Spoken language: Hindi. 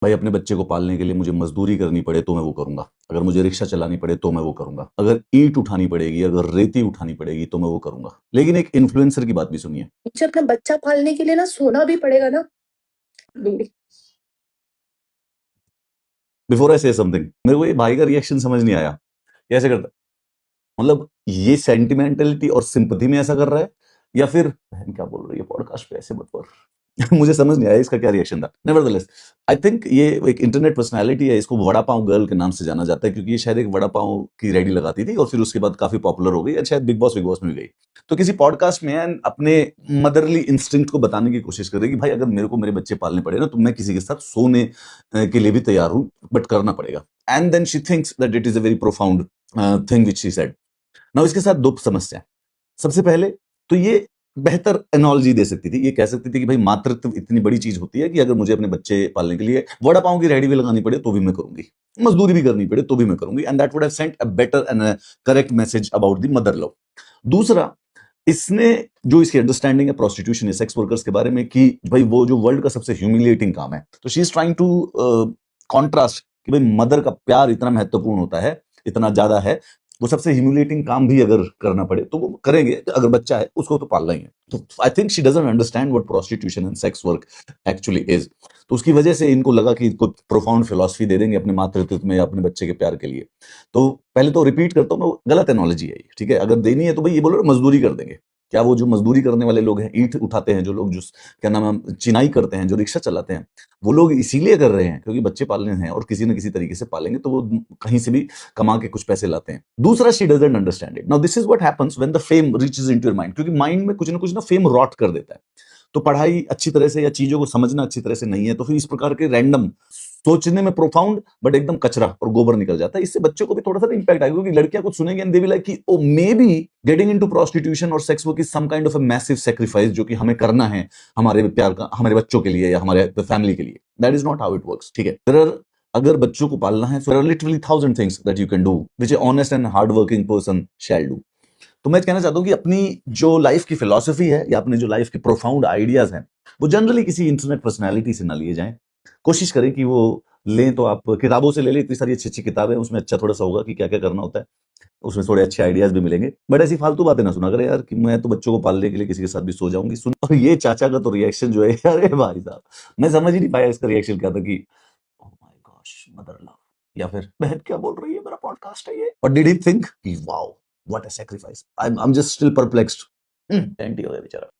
भाई अपने बच्चे को पालने के लिए मुझे मजदूरी करनी पड़े तो मैं वो करूंगा, अगर मुझे रिक्शा चलानी पड़े तो मैं वो करूंगा, अगर ईंट उठानी पड़ेगी, अगर रेती उठानी पड़ेगी तो मैं वो करूंगा। लेकिन एक इन्फ्लुएंसर की बात भी सुनिए, मुझे अपना बच्चा पालने के लिए ना सोना भी पड़ेगा ना। बिफोर आई से समथिंग, मेरे को ये भाई का रिएक्शन समझ नहीं आया, कैसे करता, मतलब ये सेंटिमेंटलिटी और सिंपथी में ऐसा कर रहा है, या फिर बहन क्या बोल रही है पॉडकास्ट पे, ऐसे मत कर। मुझे समझ नहीं आया इसका क्या रिएक्शन था। नेवरदलेस आई थिंक ये एक इंटरनेट पर्सनालिटी है, इसको वड़ा पाव गर्ल के नाम से जाना जाता है, क्योंकि ये शायद एक वड़ा पाव की रेडी लगाती थी और फिर उसके बाद काफी पॉपुलर हो गई, शायद बिग बॉस में भी गई। तो किसी पॉडकास्ट में अपने मदरली इंस्टिंक्ट को बताने की कोशिश कर रही है कि भाई अगर मेरे को मेरे बच्चे पालने पड़े ना तो मैं किसी के साथ सोने के लिए भी तैयार हूं, बट करना पड़ेगा। And then she thinks that it is a very profound thing which she said. ना इसके साथ दो समस्या। सबसे पहले तो ये बेहतर एनोलॉजी दे सकती थी, ये कह सकती थी कि भाई मातृत्व इतनी बड़ी चीज होती है कि अगर मुझे अपने बच्चे पालने के लिए वड़ा पाव की रेहड़ी भी लगानी पड़े तो भी मैं करूंगी, मजदूरी भी करनी पड़े तो भी मैं करूंगी, and that would have sent a better and correct message about the mother love. दूसरा, इसने जो इसकी अंडरस्टैंडिंग है प्रोस्टिट्यूशन या सेक्स वर्कर्स के बारे में कि भाई वो जो वर्ल्ड का सबसे ह्यूमिलिएटिंग काम है, तो she is trying to contrast कि भाई मदर का प्यार इतना महत्वपूर्ण होता है, इतना ज्यादा है, वो सबसे ह्यूमिलेटिंग काम भी अगर करना पड़े तो वो करेंगे, अगर बच्चा है उसको तो पालना ही है। तो I think she doesn't understand what prostitution and sex work actually is. तो उसकी वजह से इनको लगा कि कोई प्रोफाउंड फिलॉसफी दे देंगे अपने मातृत्व में या अपने बच्चे के प्यार के लिए। तो पहले तो रिपीट करता हूँ मैं, गलत एनोलॉजी है ये, ठीक है। अगर देनी है तो भाई ये बोलो मजदूरी कर देंगे। क्या वो जो मजदूरी करने वाले लोग हैं, ईंट उठाते हैं जो लोग, जो क्या नाम है चिनाई करते हैं, जो रिक्शा चलाते हैं, वो लोग इसीलिए कर रहे हैं क्योंकि बच्चे पालने हैं और किसी न किसी तरीके से पालेंगे तो वो कहीं से भी कमा के कुछ पैसे लाते हैं। दूसरा, she doesn't understand it. Now this is what happens when the fame reaches into your mind, क्योंकि माइंड में कुछ ना कुछ ना फेम रॉट कर देता है। तो पढ़ाई अच्छी तरह से या चीजों को समझना अच्छी तरह से नहीं है तो फिर इस प्रकार के रैंडम सोचने में प्रोफाउंड बट एकदम कचरा और गोबर निकल जाता है। इससे बच्चों को भी थोड़ा सा इंपैक्ट आएगा, क्योंकि लड़कियां कुछ सुनेंगे एंड दे विल लाइक कि oh maybe getting into prostitution और sex work is some kind of a massive sacrifice जो कि हमें करना है हमारे प्यार का, हमारे बच्चों के लिए या हमारे फैमिली के लिए। That is not how it works, ठीक है। देयर आर, अगर बच्चों को पालना है, there are literally 1000 things that you can do which a honest and hard working person shall do. तो मैं कहना चाहता हूं कि अपनी जो लाइफ की फिलॉसफी है या अपने जो लाइफ के प्रोफाउंड आइडियाज हैं वो जनरली किसी इंटरनेट पर्सनैलिटी से ना लिए जाएं। कोशिश करें कि वो लें तो आप किताबों से ले लें, इतनी सारी अच्छी अच्छी किताबें, उसमें अच्छा थोड़ा सा होगा कि क्या क्या करना होता है, उसमें थोड़े अच्छे आइडियाज भी मिलेंगे। बट ऐसी फालतू बातें ना सुना करें यार कि मैं तो बच्चों को पालने के लिए किसी के साथ भी सो जाऊंगी। सुन, और ये चाचा का तो रिएक्शन जो है अरे भाई साहब, मैं समझ ही नहीं पाया इसका रिएक्शन क्या था कि oh my gosh mother love, या फिर बहन क्या बोल रही है, मेरा पॉडकास्ट है ये, और डिड ही थिंक कि wow what a sacrifice. I am just still perplexed. Anti हो गया बेचारा।